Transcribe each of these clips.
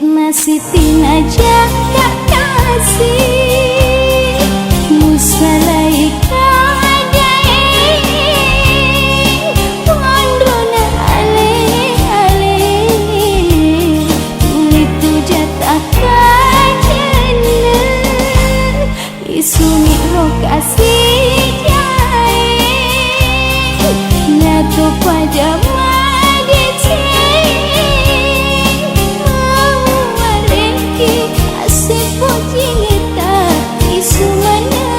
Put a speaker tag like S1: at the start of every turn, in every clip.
S1: masih tina jak kasih musalaika Isumi rokasi jai Nato pada madece Mawareki asepo jingeta isumanana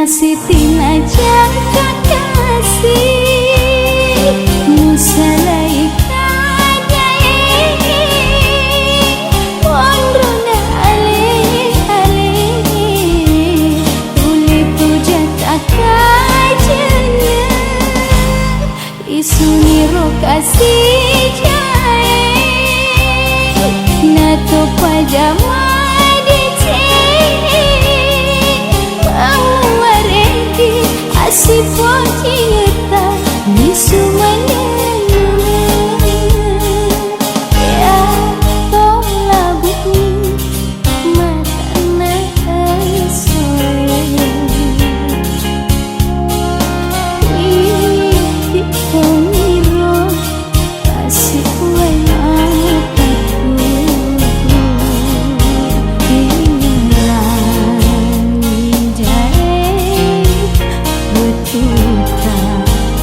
S1: masih tina jak kasih musalaika jai wandrona ale tuli puja takajana isuni rokasi jai nato pajama Asipo cinta nisumanana ya tolak bumi matana soya iti koniro asipo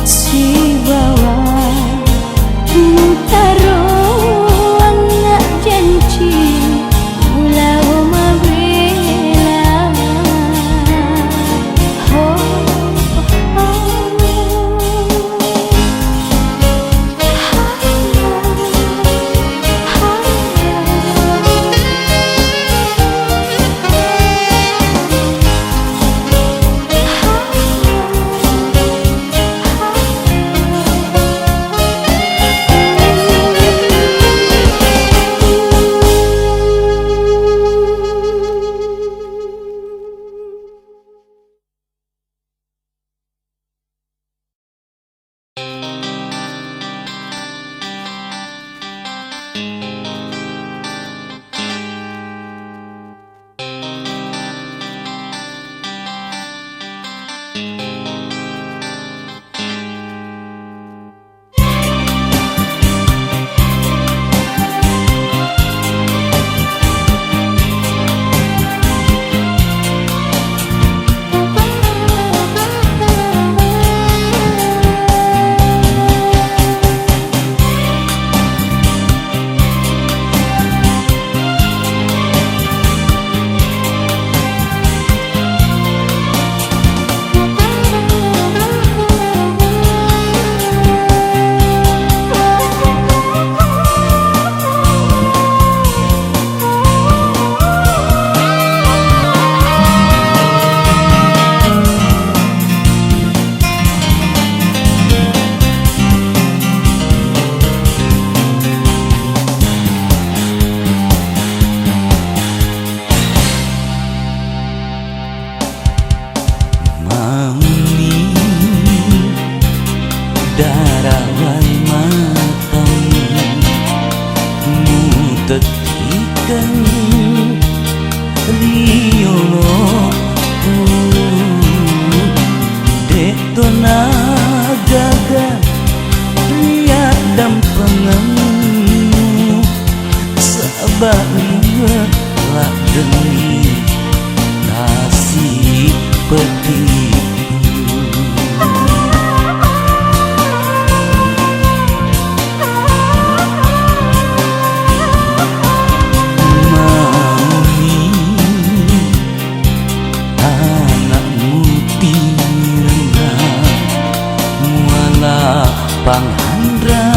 S1: Siwa
S2: lah panghandra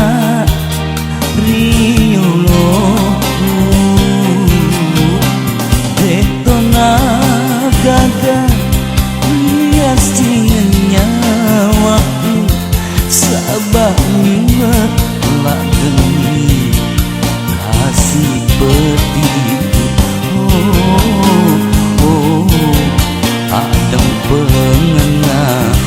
S2: riulo detona gaga riasnya nyawaku sabah ingat lah demi kasih pedih. Adem pengenaan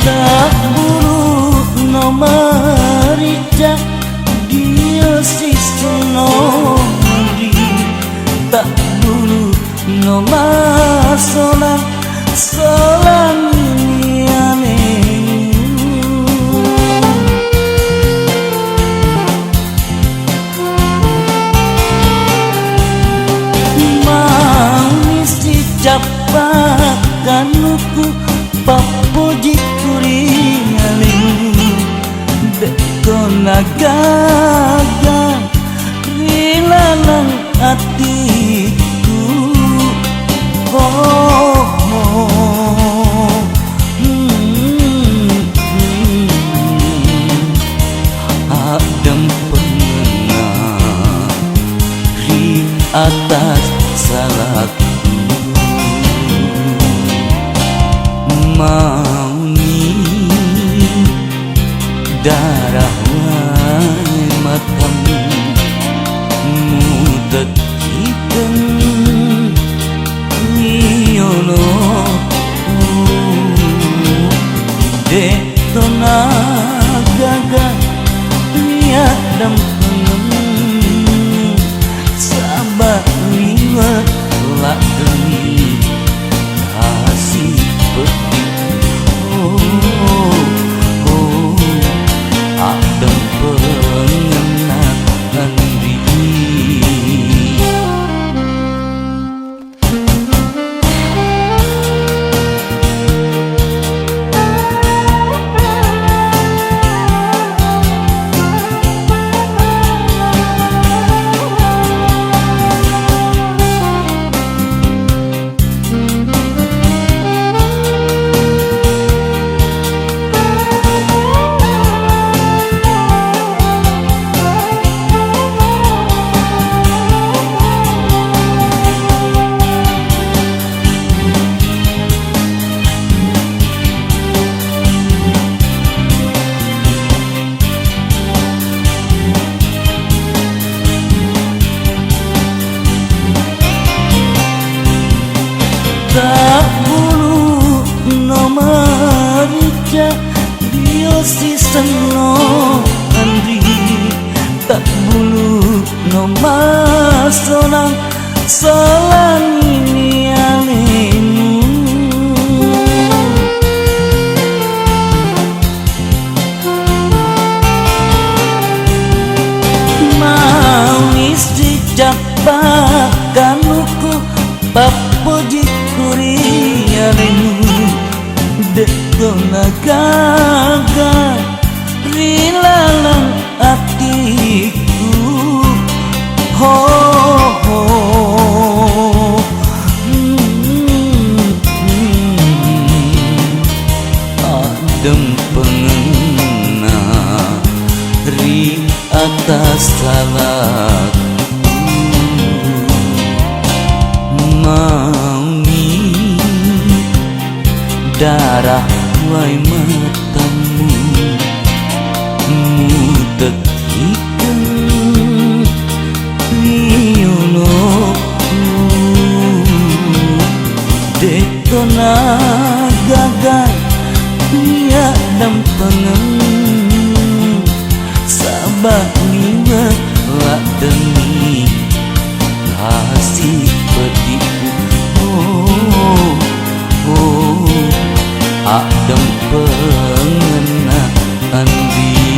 S2: tak buru no marica dia sistono di tak buru no masola solan ane manis dicapakan luku papuji nagaga rilalang hatiku adem pengenah di atas salahku mau nih darah matamu mudakikan niono detona gaga liat dan pengen sabar ingat lah demi kasih pedih. Adem pengenaan diri tak bulu no marica dio si seno andri tak bulu no masolang solan ini alemu mau istri jabakan luku papuji kurialemu detona gaga rilalang hatiku adem pengenah ri atas salahku mau nih darah wai matamu mudakikan gagal niat dan pengen sabah niat lak demi kasih pediku oh oh adem pengenaan diri.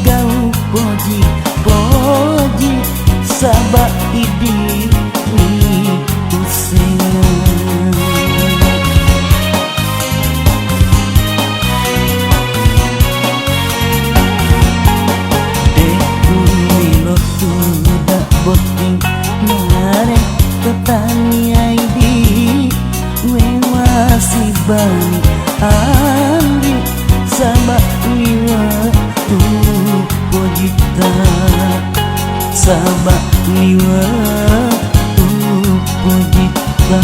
S2: gagau poji poji sabak idi ni usengan deku milo tudak boting nare ketani aidi wewa si bali andi sabak liwa pojita sabak liwa pojita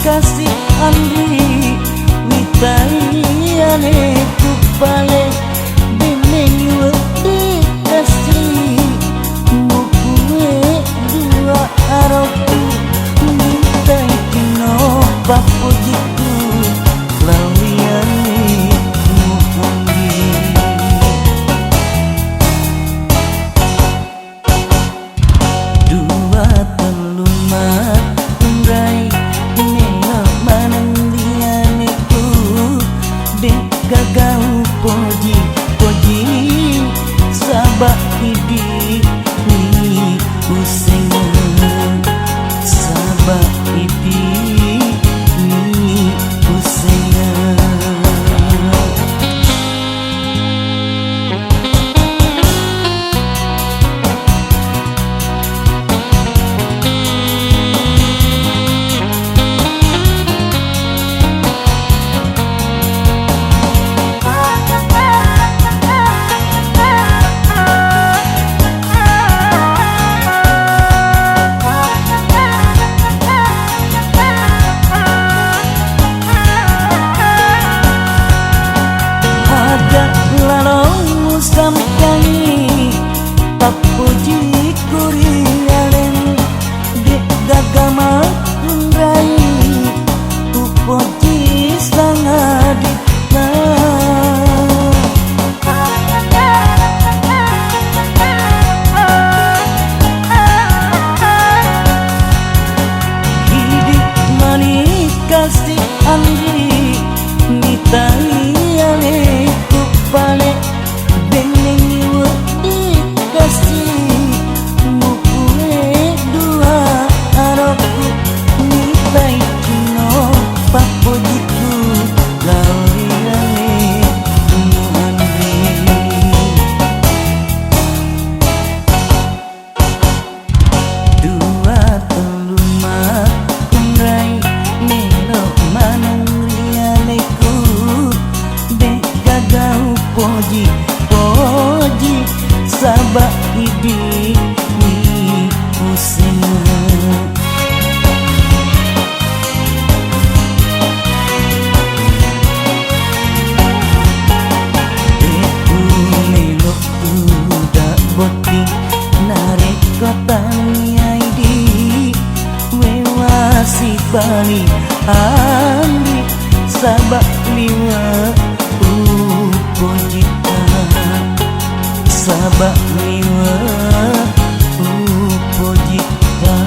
S2: kasih Andri mitayane kupale bening wedi kasih mukue dua aroku mintai kino papujiku lawiane mukundi dua telumat undrai gagau poji poji sabak idi ni usengan sabak idi ni usengan sampai papuji kurialen dek gagama undai upoji sangadita hidik manik kasih Andri mitayane kupale bening wedi kasih mukue dua aroku mitai kino papujiku lawiane muandri dua telumat undrai melok manung rialeku dek gagau poji poji sabak idi ni usengan deku melok tudak boting narik kotani aidi wewa si bali andi sabak liwa pojita sabak liwa pojita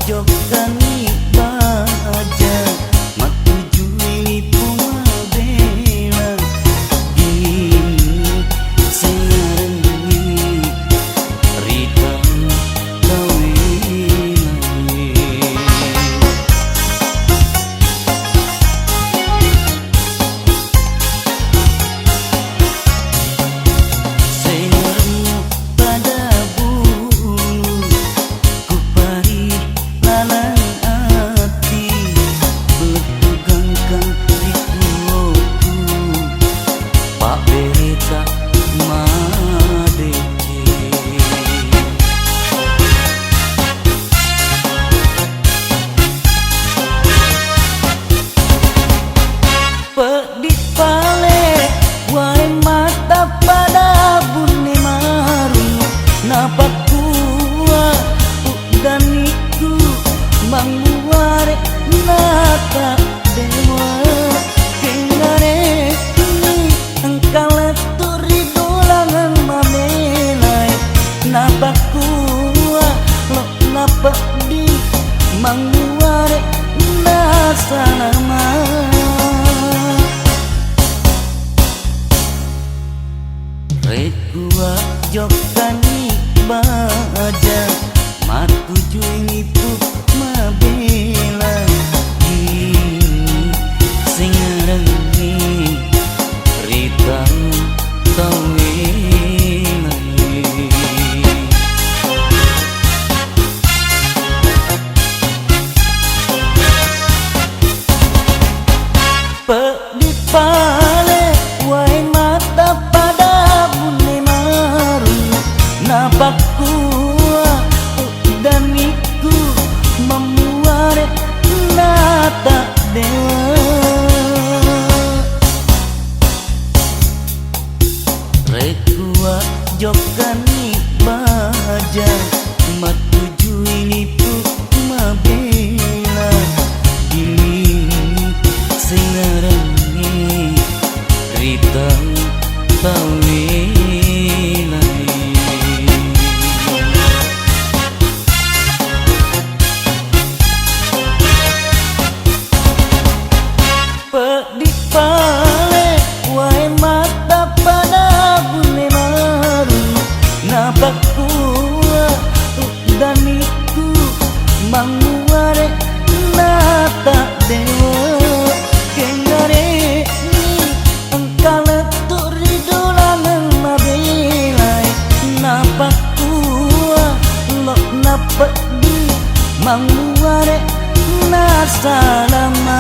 S2: jokani baja matuju ini pumabela gini sengarengi ritang kawinane sengarengi pada bulu ku pari lalang hati betugangkan di tuloku pak berita madece pedit pale wae mata pada bune maru napa kuwa dan iku manguare nata dewa kengare ini engkau turi dolangan mamelai napa kuwa lo napa di manguare nasa nama Rekua jokani baja matuju ini pun mabela ini singarengi ritang kawinane pedit pale wae mata pada bune maru napa kuwa dan iku memuare nata dewa rekua jokani baja matuju ini pun mabela gini singarengi ritang kawinane pedit pale wae mata pada bune maru napa kuwa dan iku manguare nata dewa kengare ni engkau turi dolangan mabelai napa kuwa lo napa di manguare nasa lama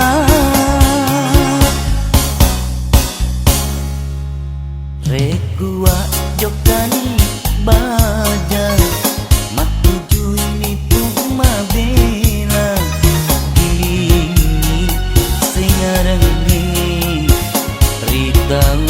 S2: rekua jokani baja matuju ini pun mabela gini singarengi ritang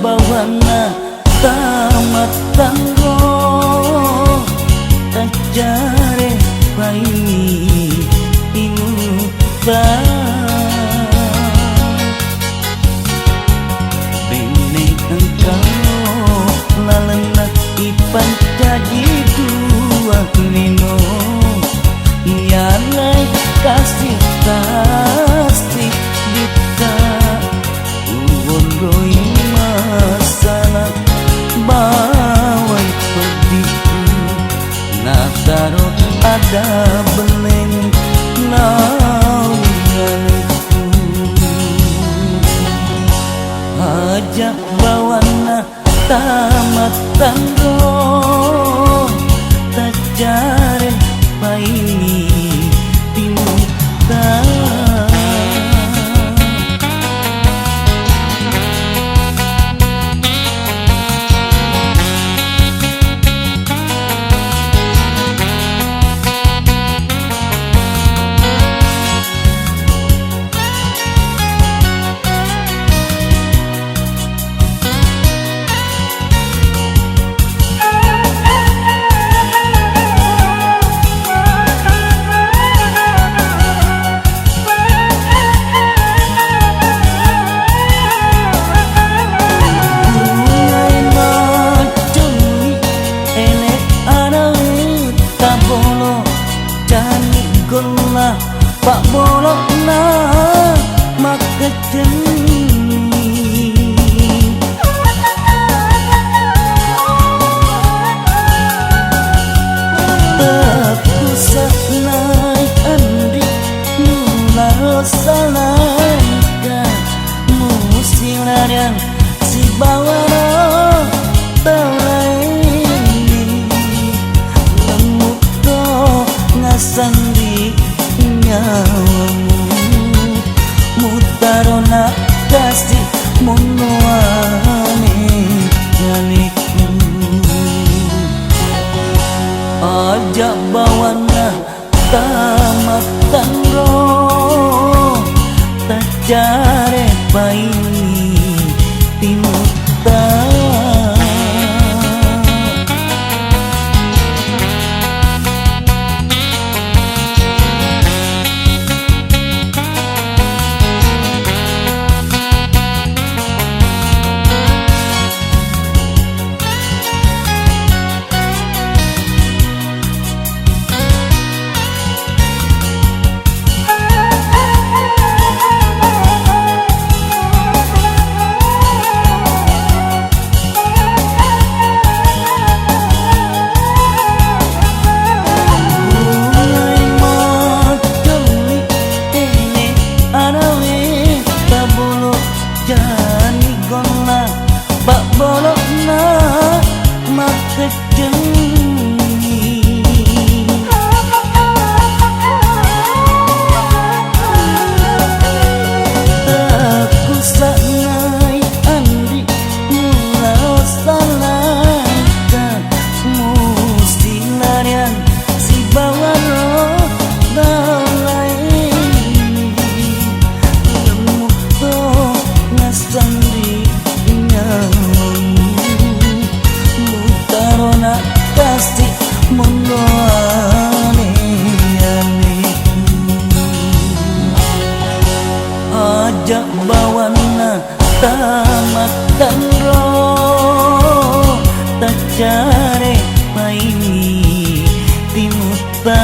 S2: bawana tamat tanggo tajare paini inuta bene engkau lalena ipan jadi dua nino yanai kasih kasih dita uwondoi masalah bawai pediku natarot ada beleng naunganku ajak bawana tamat tanggo tajare paini timuta Pak bolok na makejeni Teku saknai andi nula salaika musilaran si bawara telaini lemuto ngasandi nyawamu mutarona kasih monoane janiku ajak bawana tamat tangro tajare paini timuta Pak bolok na makejeni Aku saknai andi mula salaika musilarian si bawaro dalaini lemuto ngasandi mutarona kasih mondoane aniku ajak bawana tamat tangro tajare paini timuta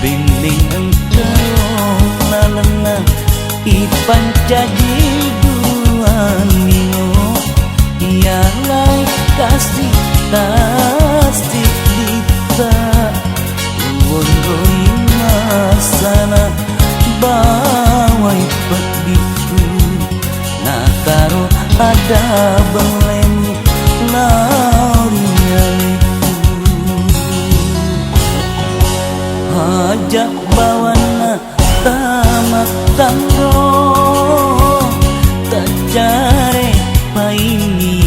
S2: binding engkau lalena ipan jadi dua nino yanai kasih kasih dita uwondoi masana bawai pediku nakaro ada beleng naurianiku ajak bawana tamat tangro tajare paini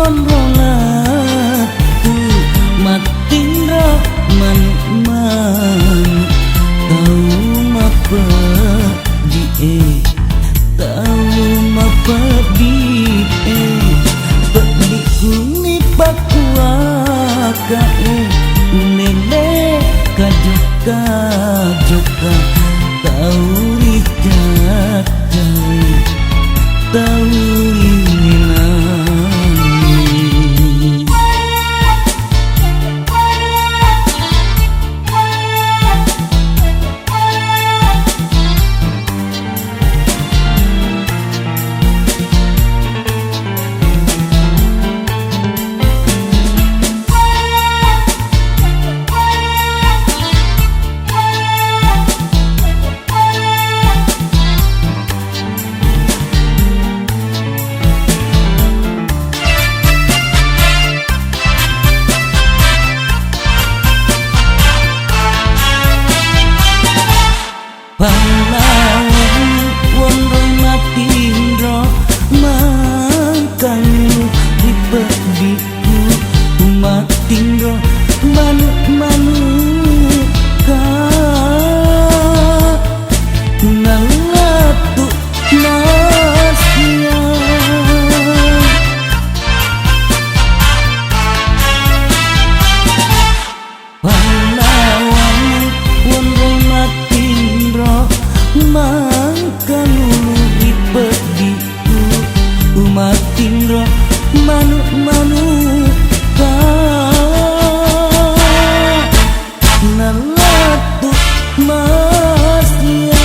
S2: monrolatu matindra man tau mapa di tau mapa di pedi kuni pakuaka nene kajoka joka tau ricatai tau Pahlawan wong matindra mangkayu dipediku matindra manuk ka nalatu nasya pahlawan wong matindra mangkanu dipediku matindra manuk ka nalatu masya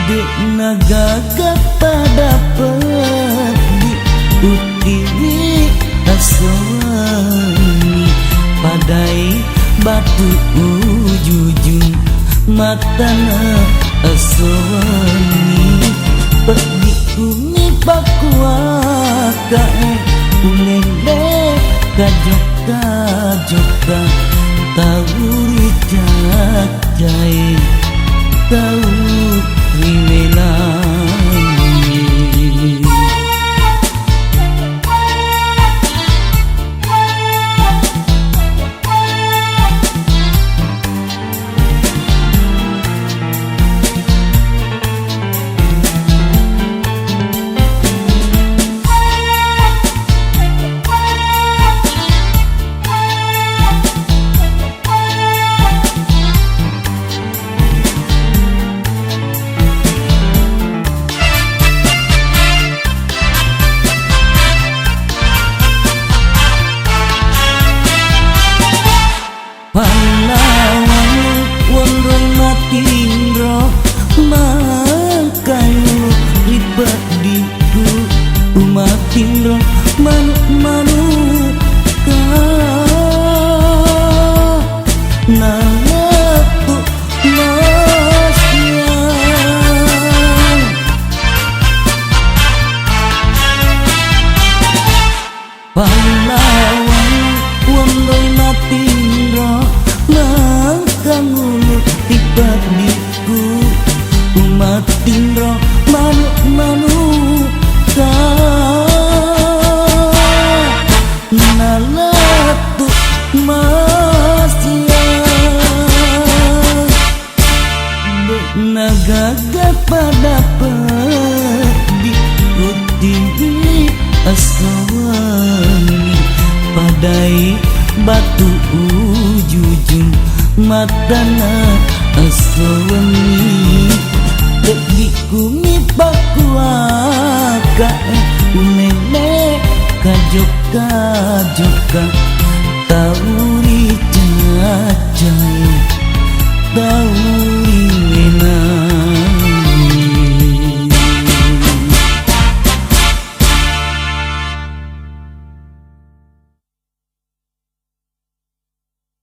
S2: dek nagaga pada pedi utiri aswani padai batu ujujung matana aswani pergi kuni pakuaka unende kajoka joka tau ricacai tau rimelani pahlawan wong matindra mangkayu dipediku matindra manuk ka nalatu masya pahlawan wong matindra mangkanu dipediku matindra manuk ka nalatu masya nagaga pada pedi utiri aswani padai batu ujujung matana aswani pedi kuni pakuaka unene kajoka joka tau ricacai tau